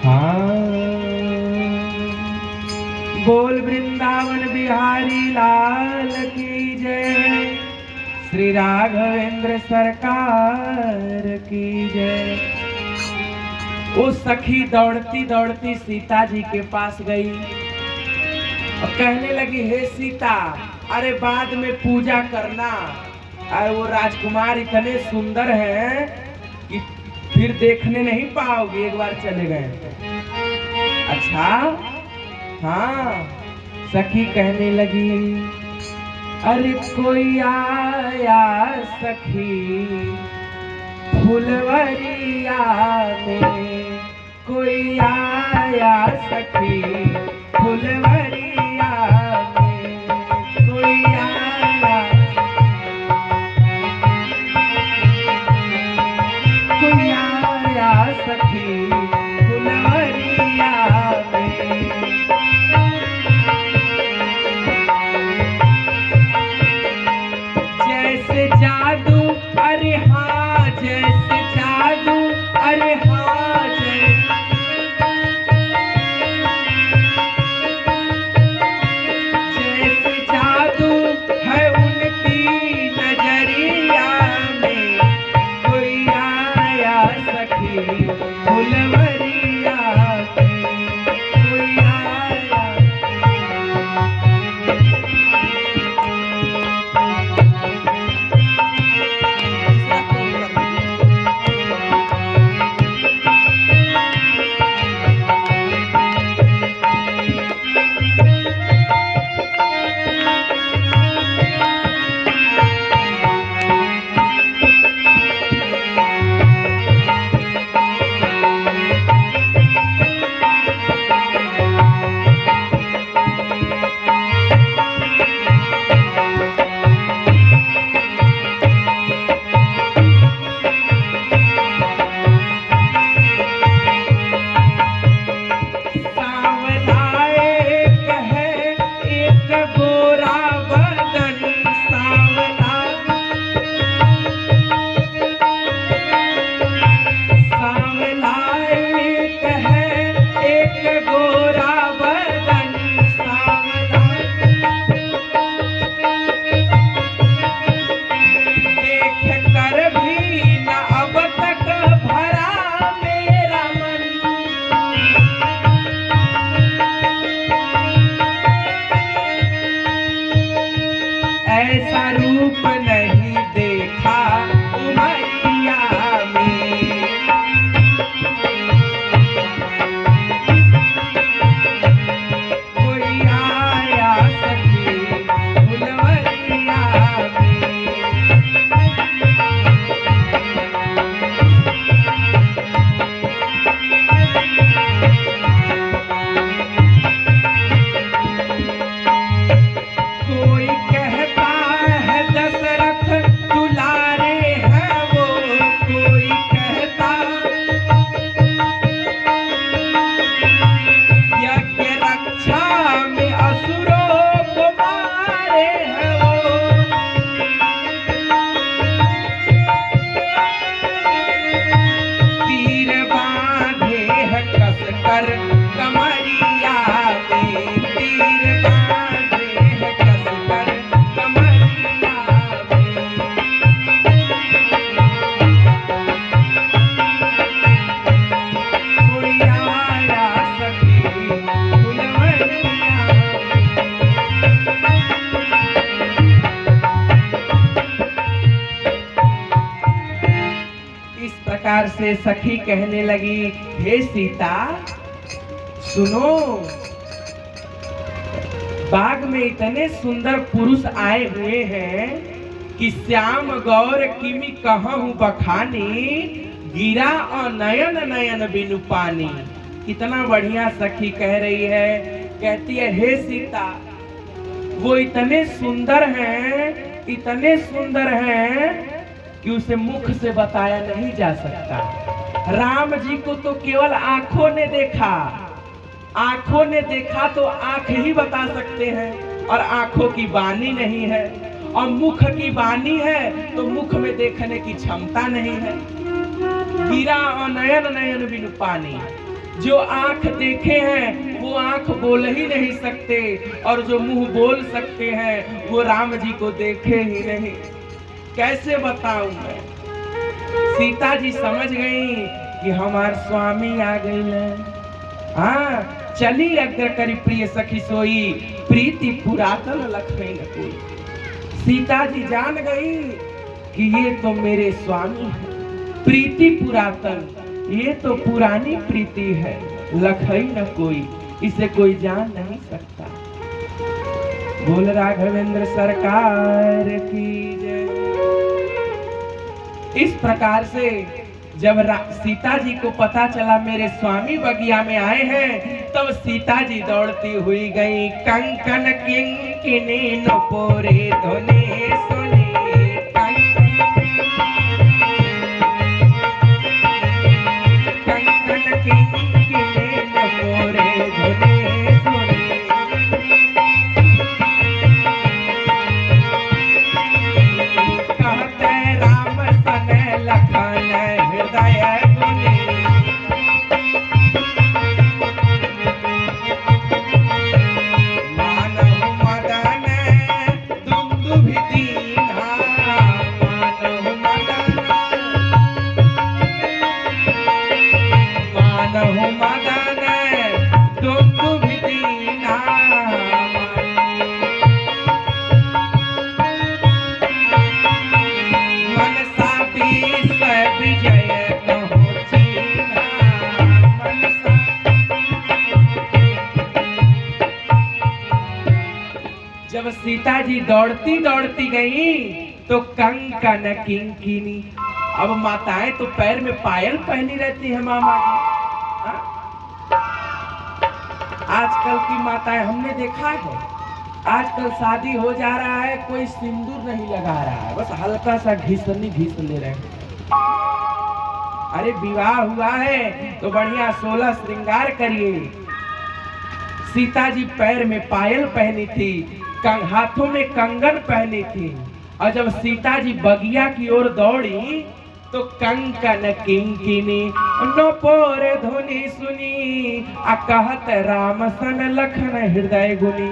हाँ, बोल वृंदावन बिहारी लाल की जय, श्री राघवेंद्र सरकार की जय। वो सखी दौड़ती दौड़ती सीता जी के पास गई और कहने लगी, हे सीता, अरे बाद में पूजा करना, अरे वो राजकुमार इतने सुंदर हैं कि फिर देखने नहीं पाओगे, एक बार चले गए। अच्छा, हाँ। सखी कहने लगी, अरे कोई आया सखी फुलवरिया में, कोई आया सखी फुलवरिया में, कोई आया, कोई आया सखी फुलवरिया में। जैसे जादू, अरे हाँ, जैसे जादू, अरे हाँ, जैसे जादू है उनकी नजरिया में, कोई आया सखी फुलवरिया में, कोई आया। ऐसा रूप नहीं देखा उमरिया में, कोई आया सखी फुलवरिया में। कोई कहता है दशरथ दुलारे हैं वो, कोई कहता यज्ञ रक्षा में असुरों को मारे हैं वो। तीर बांधे है कस कर कमरिया में, तीर बांधे है कस कर कमरिया में। कोई आया सखी फुलवरिया में। इस प्रकार से सखी कहने लगी, हे सीता सुनो, बाग में इतने सुंदर पुरुष आए हुए हैं कि श्याम गौर किमी कहूँ बखानी, गिरा और नयन नयन बिनु पानी। कितना बढ़िया सखी कह रही है, कहती है, हे सीता, वो इतने सुंदर हैं, इतने सुंदर हैं कि उसे मुख से बताया नहीं जा सकता। राम जी को तो केवल आंखों ने देखा, आंखों ने देखा तो आंख ही बता सकते हैं, और आंखों की वाणी नहीं है, और मुख की वाणी है तो मुख में देखने की क्षमता नहीं है। गिरा और नयन नयन बिनु पानी, जो आंख देखे हैं वो आंख बोल ही नहीं सकते, और जो मुंह बोल सकते हैं वो राम जी को देखे ही नहीं। कैसे बताऊं मैं? सीता जी समझ गई कि हमार स्वामी आ गए हैं। हाँ, चली अग्र करी प्रिय सखी सोई, प्रीति पुरातन लखई न कोई। सीता जी जान गई कि ये तो मेरे स्वामी है, प्रीति पुरातन, ये तो पुरानी प्रीति है, लखई न कोई, इसे कोई जान नहीं सकता। बोल राघवेंद्र सरकार की जय। इस प्रकार से जब सीता जी को पता चला मेरे स्वामी बगिया में आए हैं, तब सीता जी दौड़ती हुई गई। कंकन किंकिनी नपोरे धुनी सुनी, कंकन किंकिनी नपोरे धुनी सुनी, कहते राम सन लखन हृदय गुनी, मानव मदन दुंदुभि दीन्हा, मानव मदन, मानव मदन दुंदुभि दीन्हा, मनसा बीस विजय कहो चीन्हा, मनसा। जब सीता जी दौड़ती दौड़ती गई तो कंकन किंकिनी, अब माताएं तो पैर में पायल पहनी रहती है मामा जी। हाँ? आजकल की माताएं हमने देखा है, आजकल शादी हो जा रहा है, कोई सिंदूर नहीं लगा रहा है, बस हल्का सा घिसनी घिस ले रहे हैं। अरे विवाह हुआ है तो बढ़िया 16 श्रृंगार करिए। सीता जी पैर में पायल पहनी थी, हाथों में कंगन पहनी थी, और जब सीता जी बगिया की ओर दौड़ी तो कंकन किंकिनी नपोर धुनी सुनी, आ कहत राम सन लखन हृदय गुनी।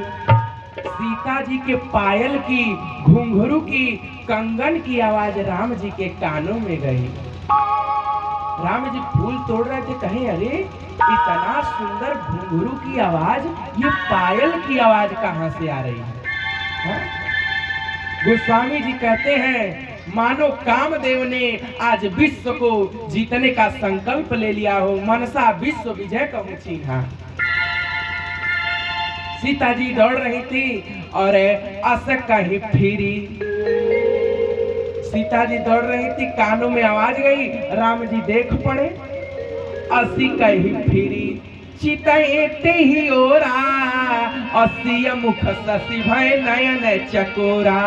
सीता जी के पायल की, घुंघरू की, कंगन की आवाज राम जी के कानों में गई। राम जी फूल तोड़ रहे थे, कहे अरे इतना सुंदर घुंघरू की आवाज, ये पायल की आवाज कहां से आ रही है? गोस्वामी जी कहते हैं मानो कामदेव ने आज विश्व को जीतने का संकल्प ले लिया हो, मनसा विश्व विजय कहूं चीन्हा। सीता जी दौड़ रही थी और अस कहीं फिरी, सीता जी दौड़ रही थी, कानों में आवाज गई, राम जी देख पड़े, असी कहीं फिरी, चितते ही ओरा, असिय मुख शशि भय नयन चकोरा।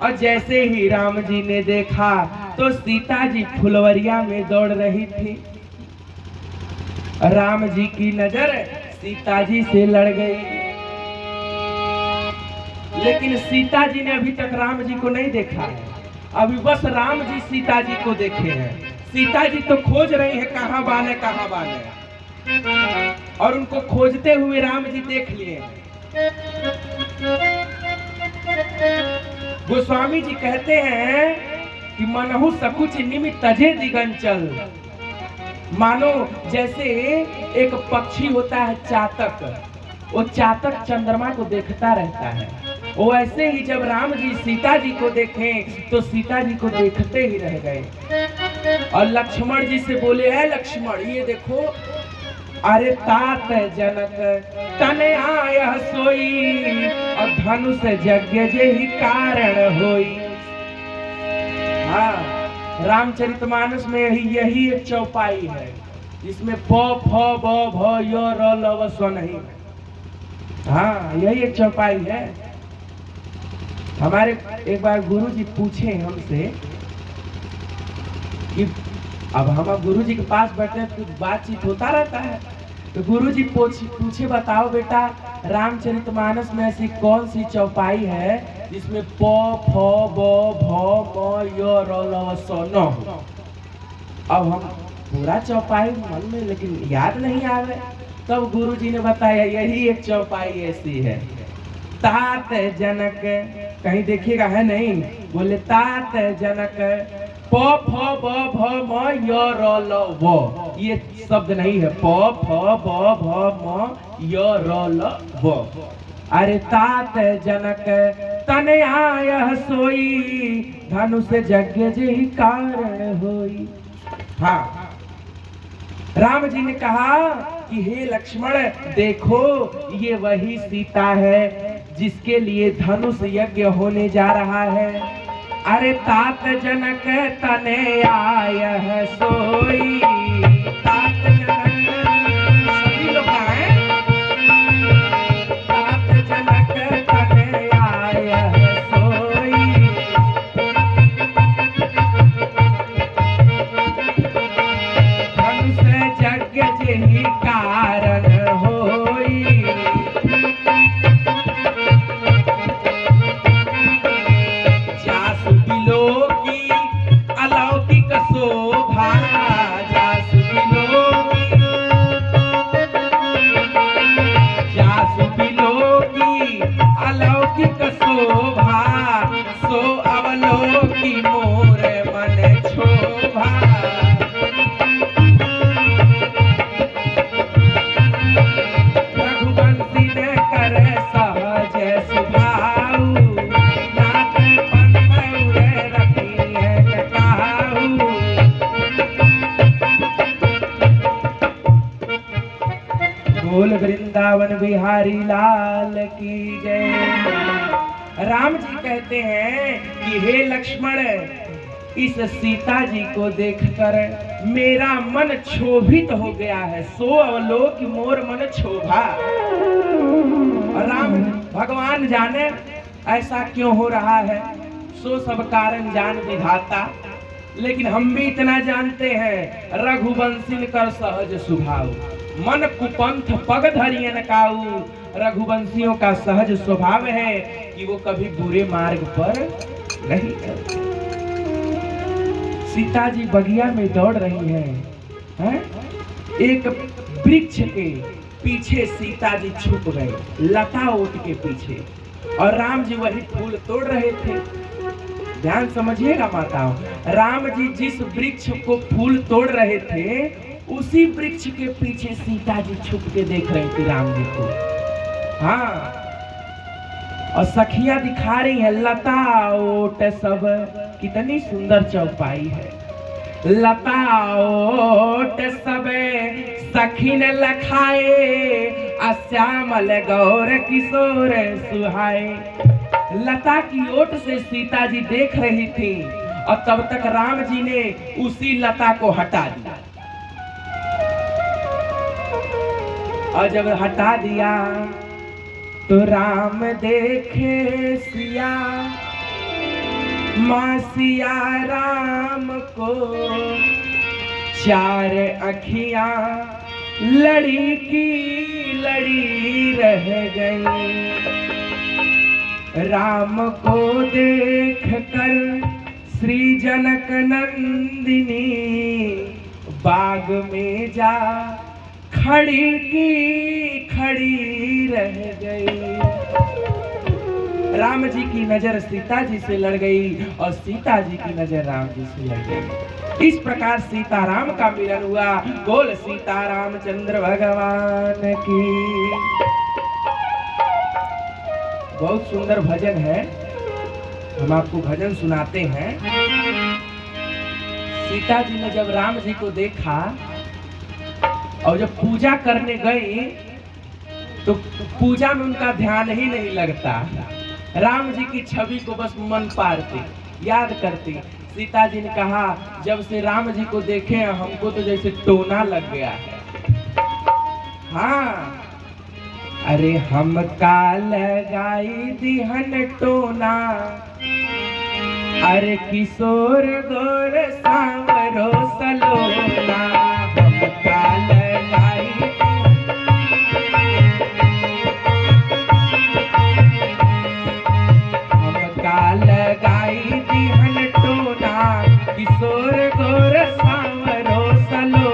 और जैसे ही राम जी ने देखा तो सीता जी फुलवरिया में दौड़ रही थी। राम जी की नजर सीता जी से लड़ गई, लेकिन सीता जी ने अभी तक राम जी को नहीं देखा है, अभी बस राम जी सीता जी को देखे हैं। सीता जी तो खोज रही है कहां बाने कहां बाने, और उनको खोजते हुए राम जी देख लिए। गोस्वामी जी कहते हैं कि मनहु सकुच निमित तजे दिगंचल, मानो जैसे एक पक्षी होता है चातक, वो चातक चंद्रमा को देखता रहता है, वो ऐसे ही जब राम जी सीता जी को देखें तो सीता जी को देखते ही रह गए। और लक्ष्मण जी से बोले, है लक्ष्मण ये देखो, अरे तात जनक तन आय सोई, और धनुष यज्ञ जेहि कारण होई। हाँ, रामचरितमानस में यही एक चौपाई है जिसमें प फ ब भ य र ल व स्व नहीं। हाँ, यही एक चौपाई है। हमारे एक बार गुरुजी पूछे हमसे कि अब हम गुरु जी के पास बैठे हैं तो बातचीत होता रहता है, तो गुरु जी पूछे बताओ बेटा रामचरितमानस में ऐसी कौन सी चौपाई है जिसमें प फ ब भ म य र ल व स न हो। अब हम पूरा चौपाई मन में लेकिन याद नहीं आवे। तब गुरुजी ने बताया यही एक चौपाई ऐसी है। तात जनक, कहीं देखिएगा है नहीं, बोले तात जनक प फ ब भ म य र ल व, ये शब्द नहीं है। प फ ब भ म य र ल व। अरे तात जनक तनया सोई, धनुष यज्ञ जे कारण होई। हाँ, राम जी ने कहा कि हे लक्ष्मण देखो, ये वही सीता है जिसके लिए धनुष यज्ञ होने जा रहा है। अरे तात जनक तनया सोई, तात जनक, सभी लोग आए, तात जनक तनया सोई, धनुष यज्ञ जेहि कारण होई। जासु बिलोकी अलौकिक शोभा, जासु बिलोकी, जासु बिलोकी अलौकिक शोभा, सो अवलोकी मोर मन क्षोभा। रघुवंशी ने कर सहज सुभाऊ, नाथ पन मयूर रखिए काहू। बोल वृंदावन बिहारी लाल की जय। राम जी कहते हैं कि हे लक्ष्मण, इस सीता जी को देखकर मेरा मन क्षोभित हो गया है। सो अवलोक मोर मन क्षोभा। और राम भगवान जाने ऐसा क्यों हो रहा है, सो सब कारण जान विधाता। लेकिन हम भी इतना जानते हैं, रघुवंशी कर सहज स्वभाव, मन कुपंथ पग धरियन काऊ। रघुवंशियों का सहज स्वभाव है कि वो कभी बुरे मार्ग पर नहीं चलते। सीता जी बगिया में दौड़ रही हैं, एक वृक्ष के पीछे सीता जी छुप गए, लता ओट के पीछे, और राम जी वही फूल तोड़ रहे थे। ध्यान समझिएगा माताओं, राम जी जिस वृक्ष को फूल तोड़ रहे थे, उसी वृक्ष के पीछे सीता जी छुप के देख रही थी राम जी को। हाँ, और सखियां दिखा रही है लता ओट सब, कितनी सुंदर चौपाई है। लता ओट सब सखिन लखाए, श्यामल गौर किशोर सुहाए। लता की ओट से सीता जी देख रही थी, और तब तक राम जी ने उसी लता को हटा दिया। और जब हटा दिया तो राम देखे सिया, माँ सिया राम को चार अखियां लड़ी की लड़ी रह गई। राम को देख कर श्री जनक नंदिनी, बाग में जा खड़ी की खड़ी रह गई। राम जी की नजर सीता जी से लड़ गई, और सीता जी की नजर राम जी से लड़ गई। इस प्रकार सीताराम का मिलन हुआ। बोल सीतारामचंद्र भगवान की। बहुत सुंदर भजन है, हम आपको भजन सुनाते हैं। सीता जी ने जब राम जी को देखा और जब पूजा करने गई, तो पूजा में उनका ध्यान ही नहीं लगता। राम जी की छवि को बस मन पारते, याद करते। सीता जी ने कहा, जब से राम जी को देखे हमको तो जैसे टोना लग गया है। हाँ, अरे हमका लगाई दिहन टोना, अरे किशोर गोर सांवरो सलोना। हमका लगाई दिहन टोना, किशोर गोर सांवरो सलोना।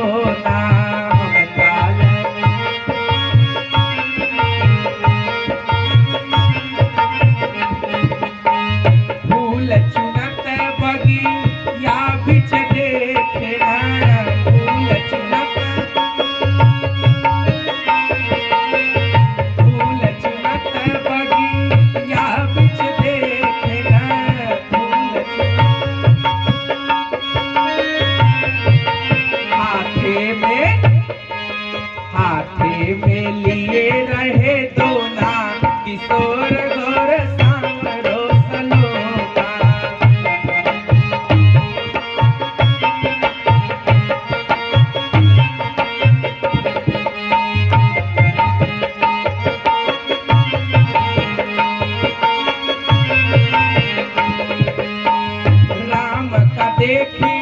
देखी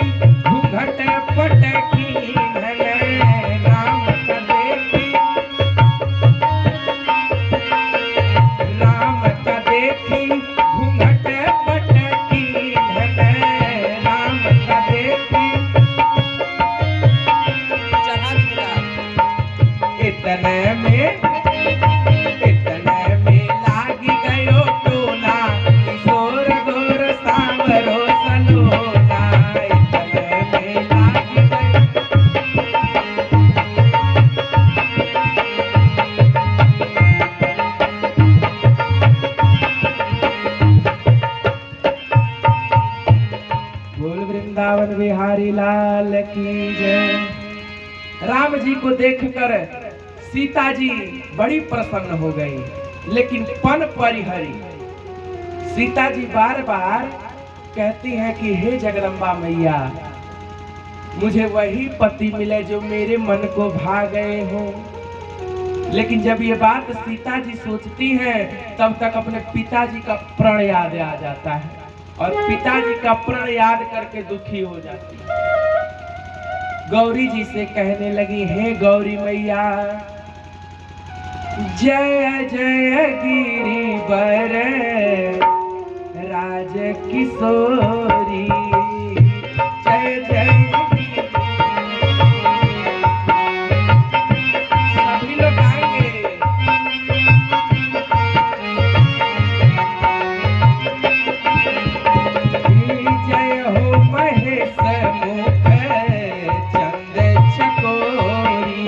घूंघट पटकी राम का देखी राम का देखी घूंघट पटकी राम का देखी चढ़ा दिया इतने में लागी गयो टोला किशोर गोर सांवरो सलोना इतने में लागी गयो बोल वृंदावन बिहारी लाल की जय। राम जी को देखकर सीता जी बड़ी प्रसन्न हो गई, लेकिन पन परिहरी सीता जी बार बार कहती हैं कि हे जगदम्बा मैया, मुझे वही पति मिले जो मेरे मन को भा गए हो। लेकिन जब ये बात सीता जी सोचती हैं तब तक अपने पिताजी का प्रण याद आ जाता है और पिताजी का प्रण याद करके दुखी हो जाती है। गौरी जी से कहने लगी, हे गौरी मैया, जय जय गिरिवर राज किशोरी, जय जय सभी लोग आएंगे। जय हो महेश मुख चंद चकोरी,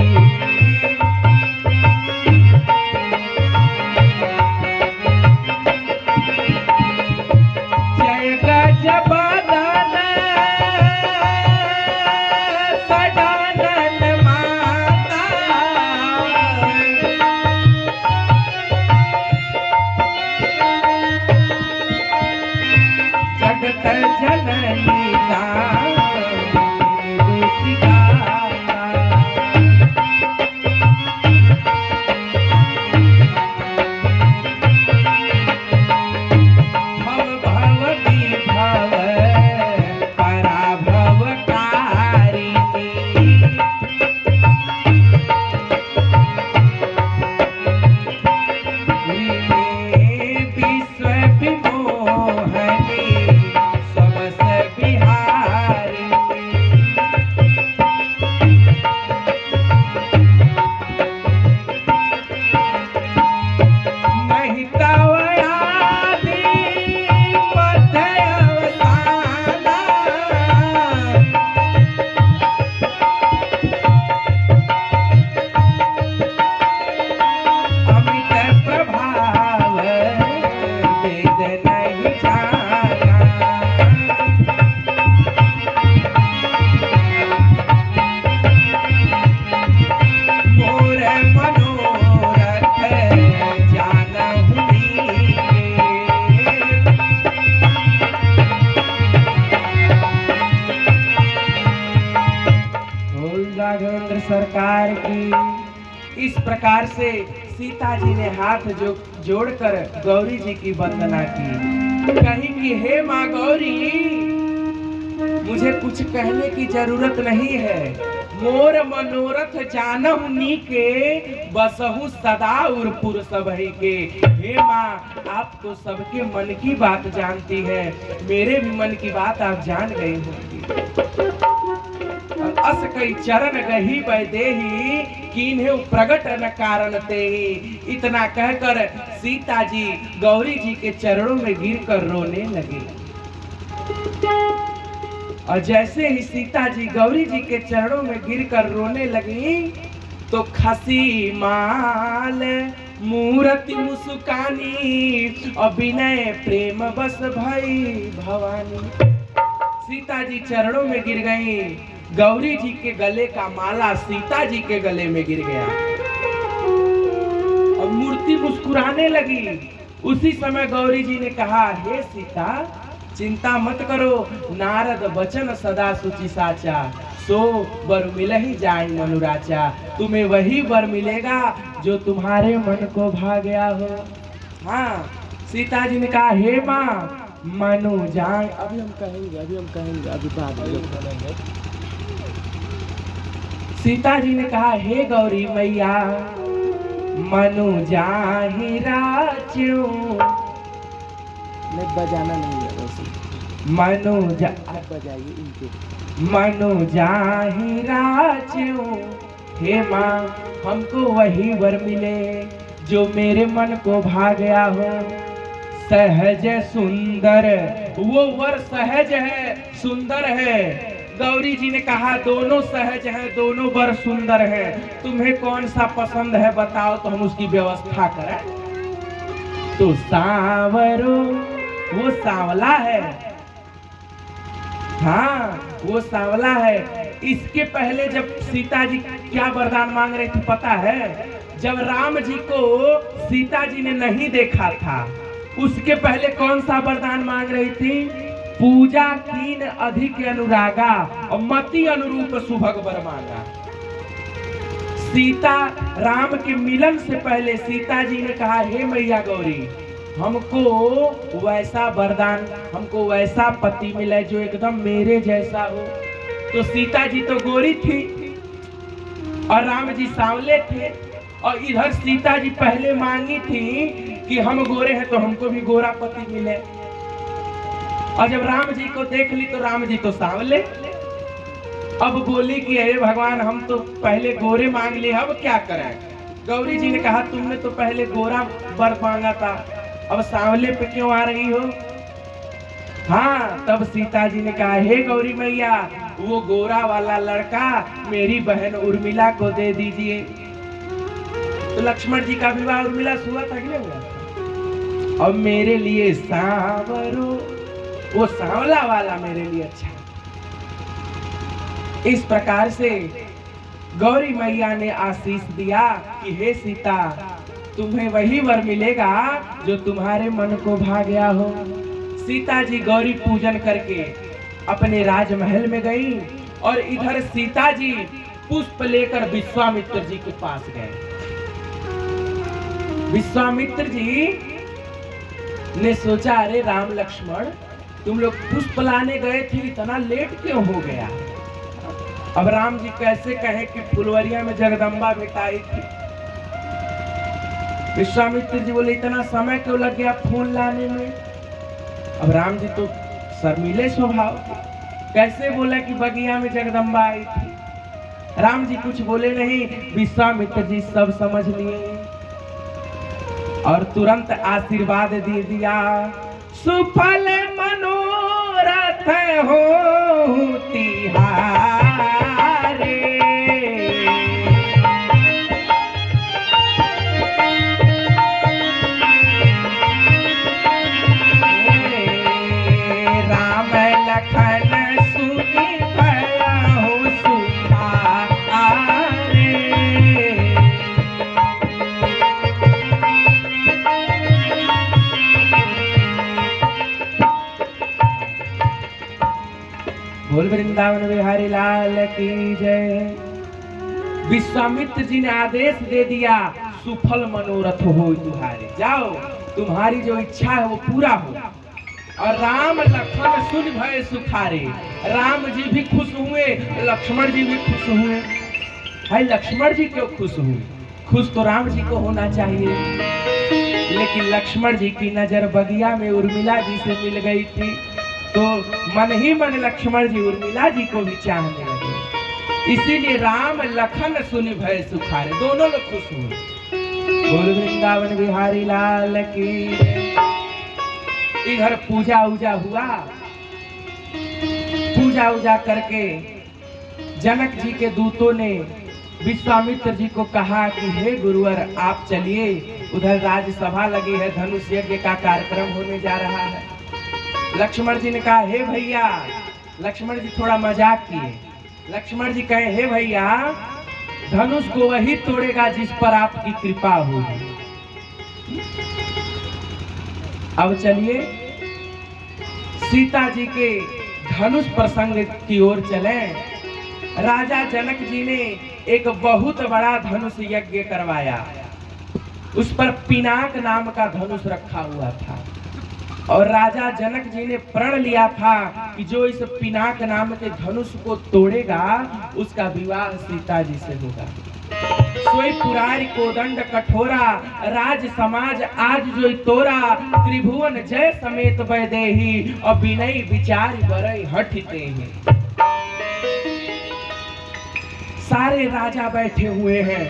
राघवेंद्र सरकार की। इस प्रकार से सीता जी ने हाथ जोड़कर गौरी जी की वंदना की। कही कि हे माँ गौरी, मुझे कुछ कहने की जरूरत नहीं है। मोर मनोरथ जानहु नीके, बसहु सदा उर्पुर सबहि के। हे माँ, आप तो सबके मन की बात जानती है, मेरे भी मन की बात आप जान गई होंगी। अस कई चरण गही बैदेही, कीन्हे प्रगट न कारण तेहि। इतना कहकर सीता जी गौरी जी के चरणों में गिरकर रोने लगी। और जैसे ही सीता जी गौरी जी के चरणों में गिरकर रोने लगी, तो खसी माल मूर्ति मुस्कानी, और विनय प्रेम बस भई भवानी। सीता जी चरणों में गिर गई। गौरी जी के गले का माला सीता जी के गले में गिर गया और मूर्ति मुस्कुराने लगी। उसी समय गौरी जी ने कहा, हे सीता, चिंता मत करो, नारद वचन सदा सुचि साचा, सो वर मिल ही जाए मनुराचा। तुम्हें वही वर मिलेगा जो तुम्हारे मन को भा गया हो। हाँ, सीता जी ने कहा, हे माँ, मनु जाए, अभी हम कहेंगे अभी बाद में कहेंगे। सीता जी ने कहा, हे गौरी मैया मनु जाहि राज्यो, नहीं बजाना नहीं है वैसे, आप बजाइए इनके। मनु जाहि राज्यो, हे माँ हमको वही वर मिले जो मेरे मन को भा गया हो। सहज सुंदर, वो वर सहज है सुंदर है। गौरी जी ने कहा दोनों सहज हैं, दोनों वर सुंदर हैं, तुम्हें कौन सा पसंद है बताओ तो हम उसकी व्यवस्था करें। तो सांवरो, वो सांवला है, हाँ वो सांवला है। इसके पहले जब सीता जी क्या वरदान मांग रही थी पता है? जब राम जी को सीता जी ने नहीं देखा था, उसके पहले कौन सा वरदान मांग रही थी? पूजा कीन अधिक अनुरागा और मति अनुरूप सुभग वर मांगा। सीता राम के मिलन से पहले सीता जी ने कहा, हे मैया गौरी हमको वैसा वरदान, हमको वैसा पति मिले जो एकदम मेरे जैसा हो। तो सीता जी तो गोरी थी और राम जी सांवले थे, और इधर सीता जी पहले मांगी थी कि हम गोरे हैं तो हमको भी गोरा पति मिले, और जब राम जी को देख ली तो राम जी तो सांवले। अब बोली कि अरे भगवान हम तो पहले गोरे मांग लिए, अब क्या करें? गौरी जी ने कहा तुमने तो पहले गोरा वर मांगा था, अब सांवले पे क्यों आ रही हो? हाँ, तब सीता जी ने कहा, हे गौरी मैया वो गोरा वाला लड़का मेरी बहन उर्मिला को दे दीजिए। तो लक्ष्मण जी का विवाह उर्मिला से हुआ था कि नहीं हुआ? और मेरे लिए सांवरो, वो सांवला वाला मेरे लिए अच्छा। इस प्रकार से गौरी मैया ने आशीष दिया कि हे सीता तुम्हें वही वर मिलेगा जो तुम्हारे मन को भा गया हो। सीता जी गौरी पूजन करके अपने राजमहल में गई, और इधर सीता जी पुष्प लेकर विश्वामित्र जी के पास गए। विश्वामित्र जी ने सोचा, अरे राम लक्ष्मण तुम लोग पुष्प लाने गए थे, इतना लेट क्यों हो गया? अब राम जी कैसे कहे कि फुलवरिया में जगदम्बा भेटाई थी। विश्वामित्र जी बोले इतना समय क्यों लग गया फूल लाने में? अब राम जी तो शर्मीले स्वभाव के, कैसे बोला कि बगिया में जगदम्बा आई थी? राम जी कुछ बोले नहीं, विश्वामित्र जी सब समझ लिए और तुरंत आशीर्वाद दे दिया। सुफल मनोरथ हो तिहारे, राम लखन सुनि भयहु सुखारे। बोल वृंदावन बिहारी लाल की जय। विश्वामित्र जी ने आदेश दे दिया, सुफल मनोरथ हो तुम्हारे, जाओ तुम्हारी जो इच्छा है वो पूरा हो। और राम लक्ष्मण सुन भय सुखारे, राम जी भी खुश हुए, लक्ष्मण जी भी खुश हुए। भाई लक्ष्मण जी क्यों खुश हुए? खुश तो राम जी को होना चाहिए, लेकिन लक्ष्मण जी की नजर बगिया में उर्मिला जी से मिल गई थी, तो मन ही मन लक्ष्मण जी उर्मिला जी को भी चाहने लगे। इसीलिए राम लखन सुनि भय सुखारे, दोनों लोग खुश हुए। बोल वृंदावन बिहारी लाल की। इधर पूजा उजा हुआ, पूजा उजा करके जनक जी के दूतों ने विश्वामित्र जी को कहा कि हे गुरुवर आप चलिए, उधर राज्यसभा लगी है, धनुष यज्ञ का कार्यक्रम होने जा रहा है। लक्ष्मण जी ने कहा हे भैया, लक्ष्मण जी थोड़ा मजाक किए। लक्ष्मण जी कहे हे भैया धनुष को वही तोड़ेगा जिस पर आपकी कृपा होगी। अब चलिए सीता जी के धनुष प्रसंग की ओर चले। राजा जनक जी ने एक बहुत बड़ा धनुष यज्ञ करवाया, उस पर पिनाक नाम का धनुष रखा हुआ था। और राजा जनक जी ने प्रण लिया था कि जो इस पिनाक नाम के धनुष को तोड़ेगा उसका विवाह सीता जी से होगा। सोई पुरारी कोदंड कठोरा, राज समाज आज जो तोरा, त्रिभुवन जय समेत वैदेही, और विनय विचार बरई हठते हैं। सारे राजा बैठे हुए हैं,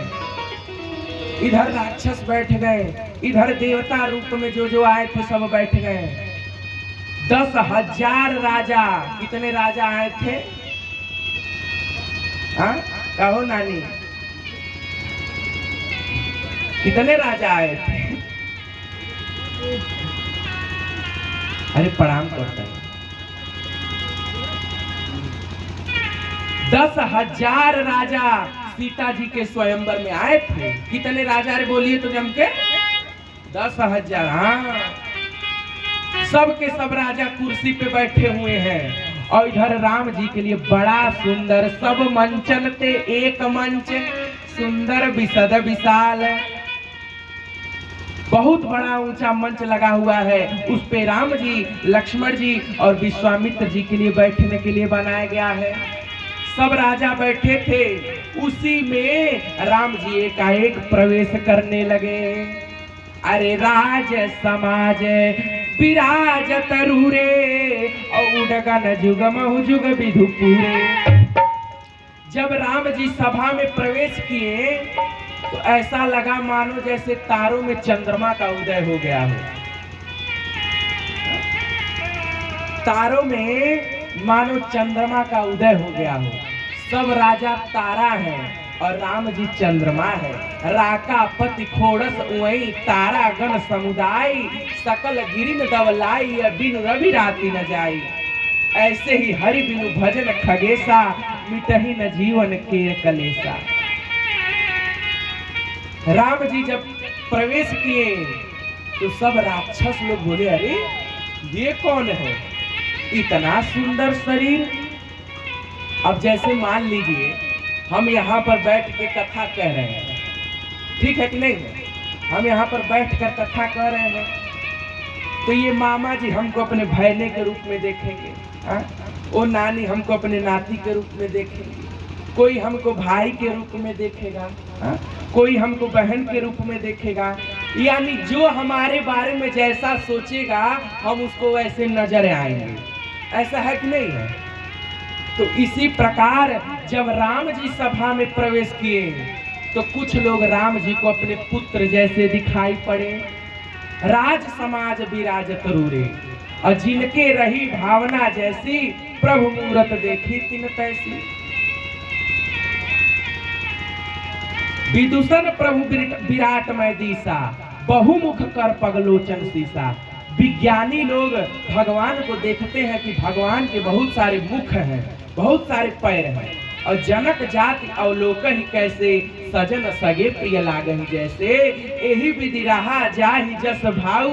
इधर राक्षस बैठ गए, इधर देवता रूप में जो आए थे सब बैठ गए। 10,000 राजा, कितने राजा आए थे? हाँ कहो नानी, कितने राजा आए थे? अरे प्रणाम करते हैं। 10,000 राजा सीता जी के स्वयंवर में आए थे। कितने राजा रे बोलिए तो जम के? 10,000। हाँ, सब के सब राजा कुर्सी पे बैठे हुए हैं और इधर राम जी के लिए बड़ा सुंदर सब मंचन थे, एक मंच सुंदर विशद विशाल, बहुत बड़ा ऊंचा मंच लगा हुआ है। उस पे राम जी, लक्ष्मण जी और विश्वामित्र जी के लिए बैठने के लिए बनाया गया है। सब राजा बैठे थे, उसी में राम जी एकाएक प्रवेश करने लगे। अरे राज समाज विराजत रूरे, और उडगन जुगमहु जुग विधु पूरे। जब राम जी सभा में प्रवेश किए तो ऐसा लगा मानो जैसे तारों में चंद्रमा का उदय हो गया हो। तारों में मानो चंद्रमा का उदय हो गया हो। सब राजा तारा है और राम जी चंद्रमा है। राका पति खोड़स उई, तारा गण समुदाय, सकल गिरिन दवलाई, बिनु रवि राति न जाई। ऐसे ही हरि बिनु भजन खगेसा, मिटहि न जीवन के कलेसा। राम जी जब प्रवेश किए तो सब राक्षस लोग बोले, अरे ये कौन है, इतना सुंदर शरीर। अब जैसे मान लीजिए हम यहाँ पर बैठ के कथा कह रहे हैं, ठीक है कि नहीं? हम यहाँ पर बैठ कर कथा कह रहे हैं तो ये मामा जी हमको अपने भैने के रूप में देखेंगे, हाँ? वो नानी हमको अपने नाती के रूप में देखेंगे, कोई हमको भाई के रूप में देखेगा, हाँ? कोई हमको बहन के रूप में देखेगा। यानी जो हमारे बारे में जैसा सोचेगा हम उसको वैसे नजर आएंगे। ऐसा है कि नहीं है? तो इसी प्रकार जब राम जी सभा में प्रवेश किए तो कुछ लोग राम जी को अपने पुत्र जैसे दिखाई पड़े। राज समाज विराजत रूरे, और जिनके रही भावना जैसी, प्रभु मूरत देखी तिन तैसी। विदूषण प्रभु विराट में दीसा, बहुमुख कर पगलोचन सीसा। विज्ञानी लोग भगवान को देखते हैं कि भगवान के बहुत सारे मुख हैं, बहुत सारे पैर हैं, और जनक जाति अवलोकन कैसे, सजन सगे प्रिय लागहि जैसे। एही विधि रहा जाहि जस भाऊ,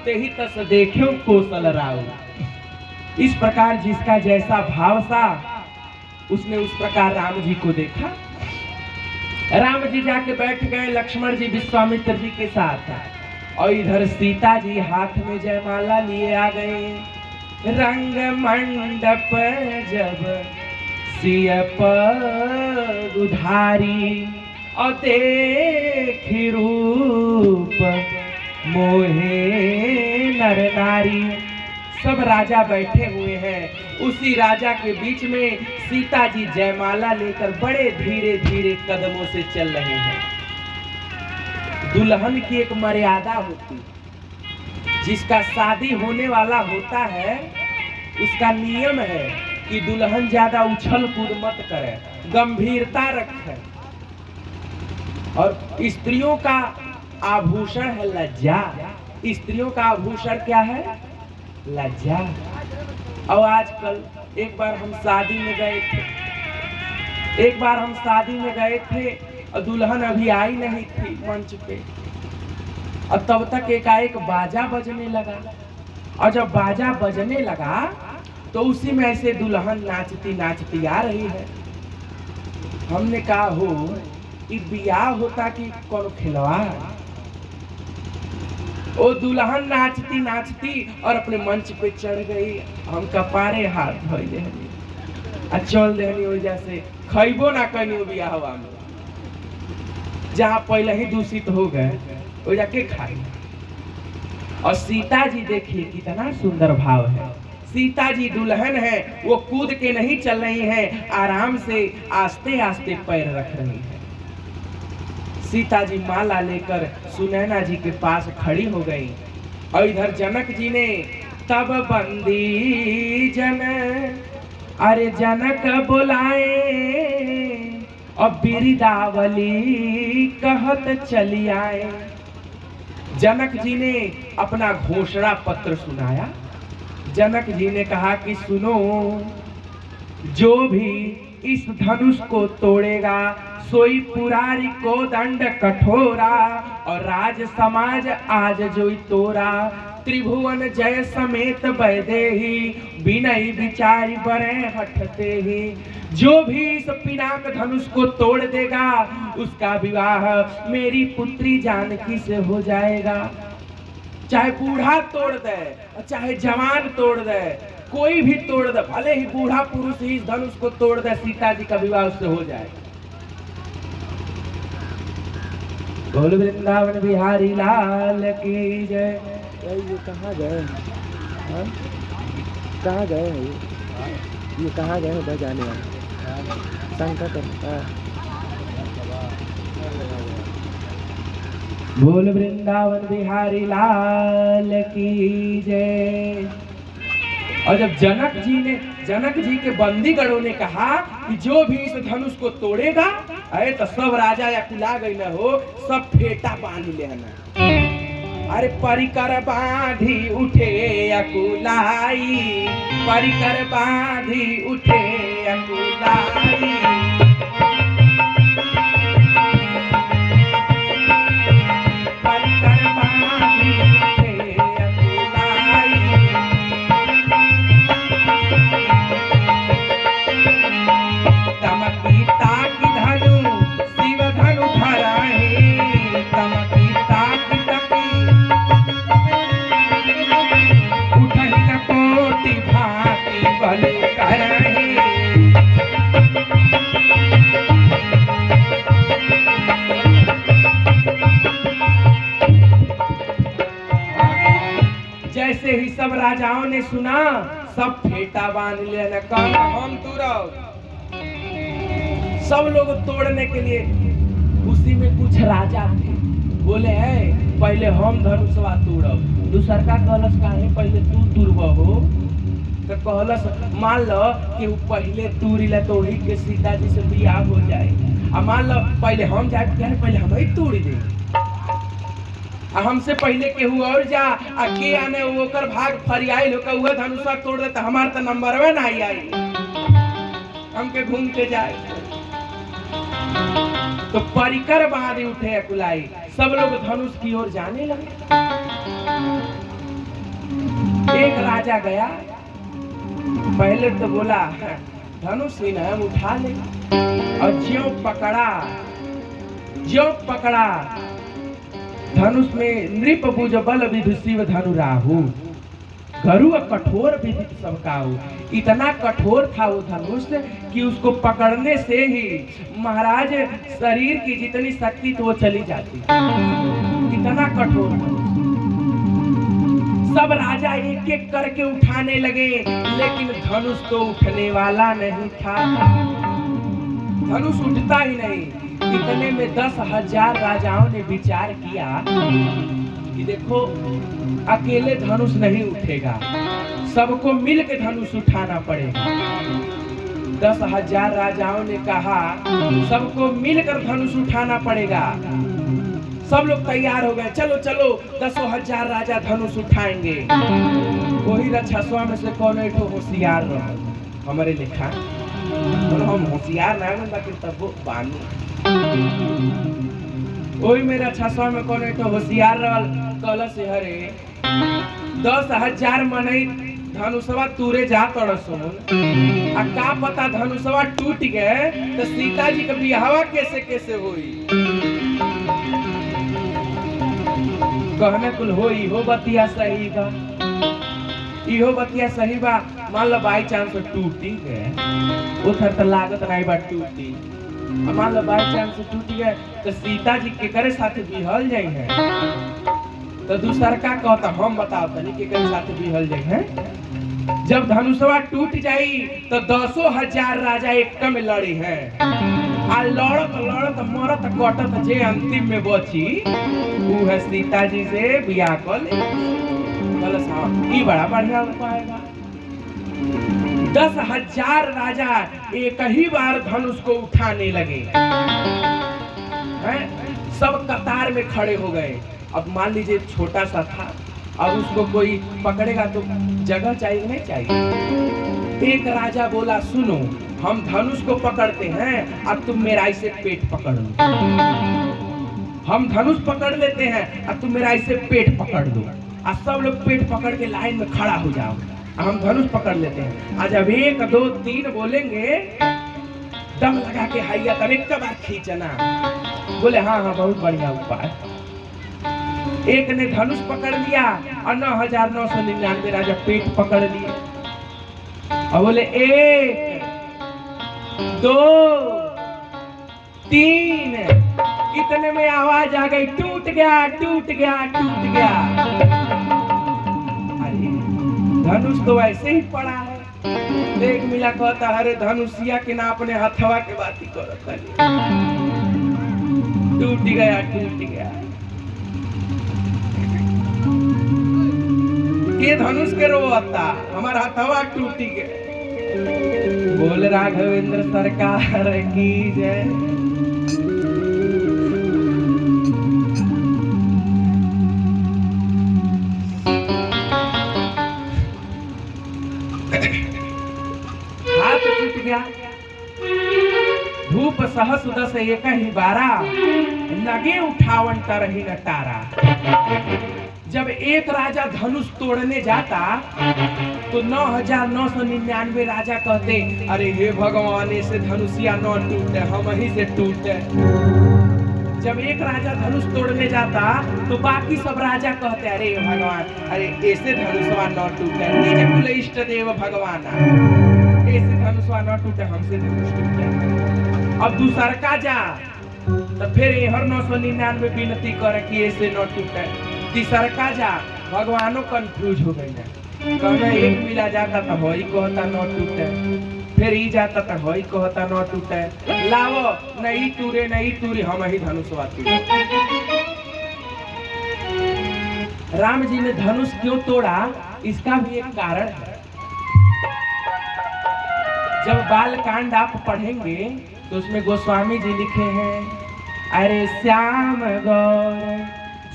तेहि तस देखो कौशल राऊ। इस प्रकार जिसका जैसा भाव था उसने उस प्रकार राम जी को देखा। राम जी जाके बैठ गए लक्ष्मण जी विश्वामित्र जी के साथ, और इधर सीता जी हाथ में जयमाला लिए आ गए। रंग मंडप जब सिय पर उधारी, और देखि रूप मोहे नर नारी। सब राजा बैठे हुए हैं, उसी राजा के बीच में सीता जी जयमाला लेकर बड़े धीरे धीरे कदमों से चल रहे हैं। दुल्हन की एक मर्यादा होती, जिसका शादी होने वाला होता है उसका नियम है कि दुल्हन ज्यादा उछल कूद मत करे, गंभीरता रखे। और स्त्रियों का आभूषण है लज्जा। स्त्रियों का आभूषण क्या है? लज्जा। और आजकल एक बार हम शादी में गए थे और दुल्हन अभी आई नहीं थी मंच पे, और तब तक एकाएक बाजा बजने लगा। और जब बाजा बजने लगा तो उसी में ऐसे दुल्हन नाचती नाचती आ रही है। हमने कहा हो कि बियाह होता कि कौन खिलवाड़। वो दुल्हन नाचती नाचती और अपने मंच पे चढ़ गई। हम कपारे हाथ धोइले हनी आ चल देनी वजह से खैबो ना कनी बियाहवा में, जहाँ पहले ही दूषित हो गए वो जाके खाई। और सीता जी देखिए कितना सुंदर भाव है। सीता जी दुल्हन है, वो कूद के नहीं चल रही हैं, आराम से आस्ते आस्ते पैर रख रही है। सीता जी माला लेकर सुनैना जी के पास खड़ी हो गई। और इधर जनक जी ने तब बंदी जन अरे जनक बुलाए और बिरदावली कहत चली आए। जनक जी ने अपना घोषणा पत्र सुनाया। जनक जी ने कहा कि सुनो, जो भी इस धनुष को तोड़ेगा सोई पुरारी को दंड कठोरा, और राज समाज आज जोई तोरा, त्रिभुवन जय समेत वैदेही, विनय विचारी बरे हटते ही। जो भी इस पिनाक धनुष को तोड़ देगा उसका विवाह मेरी पुत्री जानकी से हो जाएगा। चाहे बूढ़ा तोड़ दे चाहे जवान तोड़ दे, कोई भी तोड़ दे, भले ही बूढ़ा पुरुष ही इस धनुष को तोड़ दे, सीता जी का विवाह उससे हो जाएगा। बोल वृंदावन बिहारी लाल की जय। ये कहाँ गए? कहाँ गए हैं ये कहाँ गए हैं बजाने वाले? शंकर का बोल वृंदावन बिहारी लाल की जय। और जब जनक जी के बंदीगणों ने कहा कि जो भी इस धनुष को तोड़ेगा, अरे तो सब राजा या कुला गई न हो, सब फेटा बांध लेना। अरे परिकर बांधी उठे अकुलाई, परिकर बांधी उठे अकुलाई। परिकर बांधी उठे अकुलाई। तमकी ताकी धनु शिव धनु धराहे, तमकी ताकी तकी उठन कोटि भांति बलु करहे। जैसे ही सब राजाओं ने सुना, सब फेटा बांध लेना, कहा हम तुरंत। सब लोग तोड़ने के लिए, उसी में कुछ राजा थे, बोले है पहले हम धनुषवा तोड़ब। दूसर का कहलस काहे पहले तू तुरब हो, तो कहलस मान लो कि वो पहले तूरी ले तो वही के सीता जी से बियाह हो जाए। आ मान लो पहले हम जाए, पहले हम ही तोड़ दे, हमसे पहले केहू और जा आ के आने ओकर भाग फरियाइल होकर वह धनुषा तोड़ दे, तो हमार तो नंबरवे ना आई, हमके घूम के जाए। तो परिकर बांधे उठे अकुलाई, सब लोग धनुष की ओर जाने लगे। एक राजा गया, पहले तो बोला धनुष ही ना हम उठा ले, और ज्यों पकड़ा धनुष में नृप भुज बल विधु शिव धनु राहु, गरु कठोर विधि सबकाहु। इतना कठोर था वो धनुष कि उसको पकड़ने से ही महाराज शरीर की जितनी शक्ति तो वो चली जाती, इतना कठोर था। सब राजा एक एक करके उठाने लगे, लेकिन धनुष तो उठने वाला नहीं था, धनुष उठता ही नहीं। इतने में 10,000 राजाओं ने विचार किया कि देखो अकेले धनुष नहीं उठेगा, सबको मिलकर धनुष उठाना पड़ेगा। 10,000 राजाओं ने कहा सबको मिलकर धनुष उठाना पड़ेगा। सब लोग तैयार हो गए, चलो चलो 10,000 राजा धनुष उठाएंगे। वही रक्षसवा में से कौन एक होशियार रहा हमारे लिखा, तो हम होशियार ना बाकी तब बानी। वही मेरा रक्षसवा में कौन एक होशियार रहल, कल से हरे 10,000 मनई धनुषवा तूरे जा तड़सुन, आ का पता धनुषवा टूट गए तो सीता जी का बियाहवा कैसे कैसे हुई। कहने कुल हो इहो बतिया सही बा, इहो बतिया सही बा। मान लो बाई चांस टूटी गए, उधर तो लागत नहीं बा टूटी। मान लो बाई चांस टूट गए तो सीता जी के करे साथ बिहल जाई है। तो दूसर का कहता हम बताओ तनी के करे साथ बिहल जाई है। जब धनुषवा टूट जाई तो 10,000 राजा एक में लड़ी है। आ लड़त लड़त मरत कटत जे अंतिम में बची वो है सीता जी से बियाह कर ले। ये बड़ा बढ़िया उपाय बा। 10,000 राजा एक ही बार धनुष को उठाने लगे हैं? सब कतार में खड़े हो गए। अब मान लीजिए छोटा सा था, अब उसको कोई पकड़ेगा तो जगह चाहिए नहीं चाहिए। एक राजा बोला सुनो हम धनुष को पकड़ते हैं, अब तुम मेरा इसे पेट पकड़ लो। हम धनुष पकड़ लेते हैं, अब तुम मेरा इसे पेट पकड़ दो। अब सब लोग पेट पकड़ के लाइन में खड़ा हो जाओ, हम धनुष पकड़ लेते हैं। आज अब 1 2 3 बोलेंगे, दम लगा के हैया तब एक बार खींचना। बोले हाँ हाँ बहुत बढ़िया उपाय। एक ने धनुष पकड़ लिया और 9,999 राजा पेट पकड़ लिए। और बोले 1 2 3, इतने में आवाज आ गई टूट गया टूट गया टूट गया। अरे धनुष तो ऐसे ही पड़ा है। देख मिला कहता अरे धनुषिया के ना अपने हथवा के बात ही करता टूट गया टूट गया। ये धनुष के रोता हमारा हथवा टूटी गए। बोल राघवेंद्र सरकार की जय। हाथ टूट गया। धूप सहस उदस एक ही बारा, लगे उठावन तरही न तारा। जब एक राजा धनुष तोड़ने जाता तो 9,999 राजा कहते अरे हे भगवान ऐसे धनुषिया न टूटे, हम ही से टूटे। जब एक राजा धनुष तोड़ने जाता तो बाकी सब राजा कहते अरे भगवान अरे ऐसे धनुषवा न टूटे, निज कुल इष्ट देव भगवान ऐसे धनुषवा न टूटे, हमसे धनुष टूटे। अब दूसर का जा तो फिर हर 999 विनती करे कि ऐसे न टूटे। तीसर का जा भगवानों कंफ्यूज हो गई है। कहना एक मिला जाता तो होई कहता न टूटे, फिर ही जाता तो होई कहता न टूटे। लावो नहीं टूरे हम ही धनुषवा टूटे। राम जी ने धनुष क्यों तोड़ा इसका भी एक कारण है। जब बाल कांड आप पढ़ेंगे तो उसमें गोस्वामी जी लिखे हैं अरे श्याम गौर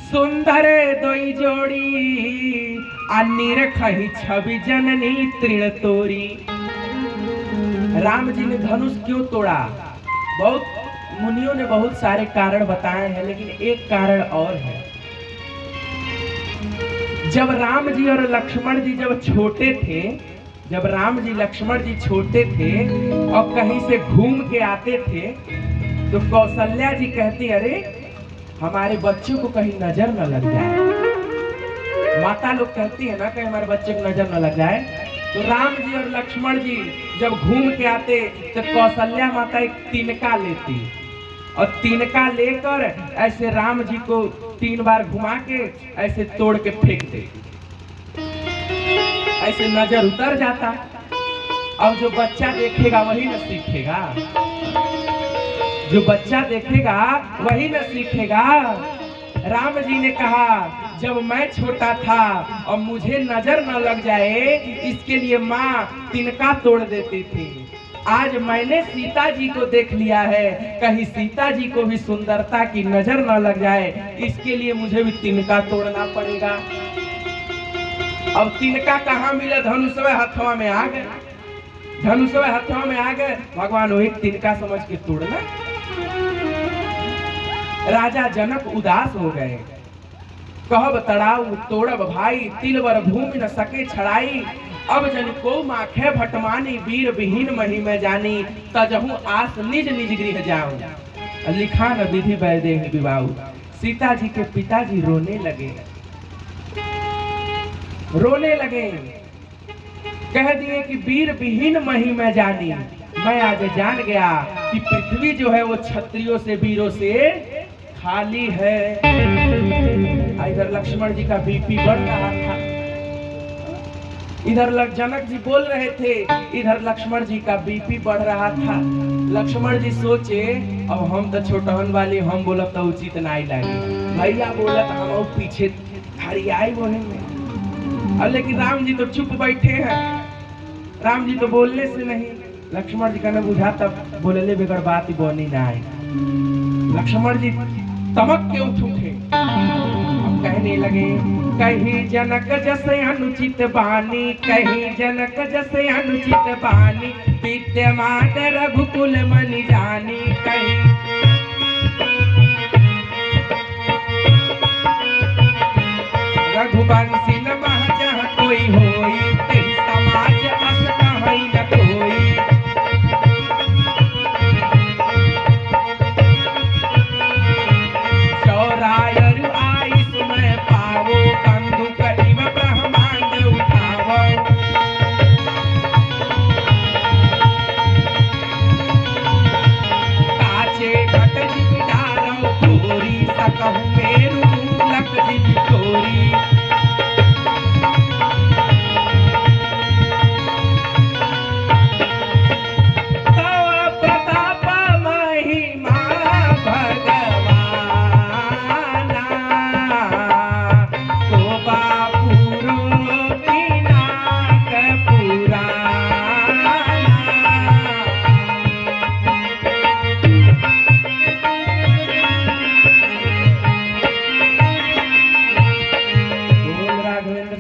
सुंदर दोई जोड़ी निरखही छवि जननी तृण तोरी। राम जी ने धनुष क्यों तोड़ा? बहुत मुनियों ने बहुत सारे कारण बताए हैं, लेकिन एक कारण और है। जब राम जी और लक्ष्मण जी जब छोटे थे, जब राम जी लक्ष्मण जी छोटे थे और कहीं से घूम के आते थे तो कौशल्या जी कहती अरे हमारे बच्चों को कहीं नजर न लग जाए। माता लोग कहती है ना कि हमारे बच्चे को नजर न लग जाए। तो राम जी और लक्ष्मण जी जब घूम के आते तो कौशल्या माता एक तिनका लेती और तिनका लेकर ऐसे राम जी को 3 बार घुमा के ऐसे तोड़ के फेंक देती, ऐसे नजर उतर जाता। अब जो बच्चा देखेगा वही न सीखेगा, जो बच्चा देखेगा वही न सीखेगा। राम जी ने कहा जब मैं छोटा था और मुझे नजर न लग जाए इसके लिए माँ तिनका तोड़ देती थी। आज मैंने सीता जी को देख लिया है, कहीं सीता जी को भी सुंदरता की नजर न लग जाए इसके लिए मुझे भी तिनका तोड़ना पड़ेगा। अब तिनका कहाँ मिला? धनुषवे हथवा में आ गए, धनुषवे हथवा में आ गए। भगवान वही तिनका समझ के तोड़ना। राजा जनक उदास हो गए। कहब तड़ाऊ तोड़ब भाई, तिलवर भूमि न सके छड़ाई। अब जन को माखे भटमानी, वीर विहीन मही में जानी। तजहू आस निज निज गृह जाऊं, लिखा न विधि वैदेह विवाह। सीता जी के पिताजी रोने लगे। रोने लगे, कह दिए कि वीर विहीन मही मैं जानी। मैं आज जान गया कि पृथ्वी जो है वो क्षत्रियों से वीरों से खाली है। इधर लक्ष्मण जी का बीपी बढ़ रहा था, इधर जनक जी बोल रहे थे, इधर लक्ष्मण जी का बीपी बढ़ रहा था। लक्ष्मण जी सोचे अब हम तो छोटहन वाली, हम बोलब तो उचित नहीं लगे, भैया बोलत हम पीछे हरियाई वही में। और लेकिन राम जी तो चुप बैठे हैं, राम जी तो बोलने से नहीं। लक्ष्मण जी का न बुझा तब बोलले बगैर बात ही बोनी ना आए। लक्ष्मण जी तमक के उठे, अब कहने लगे कहीं जनक जैसे अनुचित बानी, कहीं जनक जैसे अनुचित बानी, विद्यमान रघुकुल मनि जानी। कहीं रघुवंशी न महजह कोई होई, तेहि समाज अस कहीं न कोई। चौरायर आयुष में पावो, कंदुक इव ब्रह्मांड उठावो। काचे घट जिब डारो तोरी, सकहु मेरु मूलक जिब तोरी।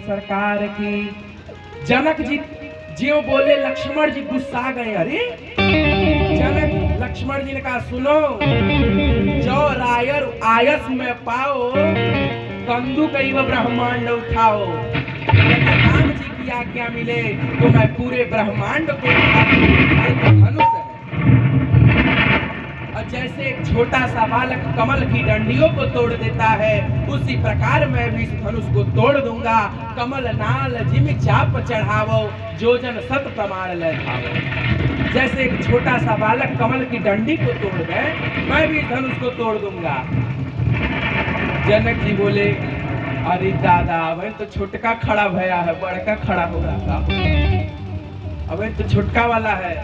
सरकार की जनक जी ज्यों बोले लक्ष्मण जी गुस्सा गए। अरे जनक लक्ष्मण जी ने कहा सुनो, जो रायर आयस में पाओ, कंदु कई ब्रह्मांड उठाओ। यदि राम जी की आज्ञा मिले तो मैं पूरे ब्रह्मांड को उठा दूं। ये तो धनुष है। और जैसे एक छोटा सा बालक कमल की डंडियों को तोड़ देता है, उसी प्रकार मैं भी इस धनुष को तोड़ दूंगा। कमल नाल जिम चाप चढ़ावो, जो जन सत प्रमाण ले भावो। जैसे एक छोटा सा बालक कमल की डंडी को तोड़ गए, मैं भी धनुष को तोड़ दूंगा। जनक जी बोले अरे दादा, वह तो छोटका खड़ा भया है, बड़का खड़ा होगा का? अब तो छोटका वाला है,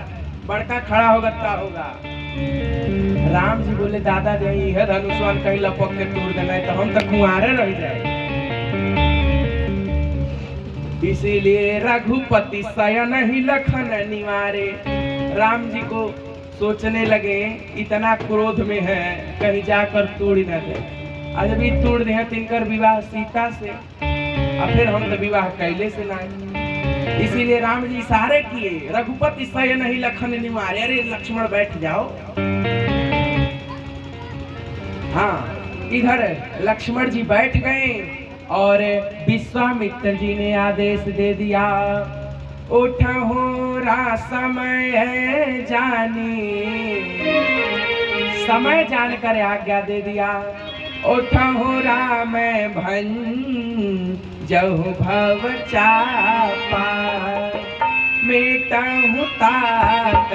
बड़का खड़ा होगा क्या होगा? राम जी बोले दादा जी है धनुष्वान कहीं लपक के तोड़ देना है तो हम तो कुंवारे रह जाए। इसीलिए रघुपति शयन ही लखन निवारे। राम जी को सोचने लगे इतना क्रोध में है कहीं जाकर तोड़ न दे। आज अभी तोड़ दे तिनकर विवाह सीता से, और फिर हम तो विवाह कैले से नहीं। इसीलिए राम जी इशारे किए, रघुपति शयन ही लखन निवारे। अरे लक्ष्मण बैठ जाओ। हाँ, इधर लक्ष्मण जी बैठ गए और विश्वामित्र जी ने आदेश दे दिया, उठो रा समय जानी। समय जानकर आज्ञा दे दिया, उठो राम भन जहु भव चापा, मेटहु तात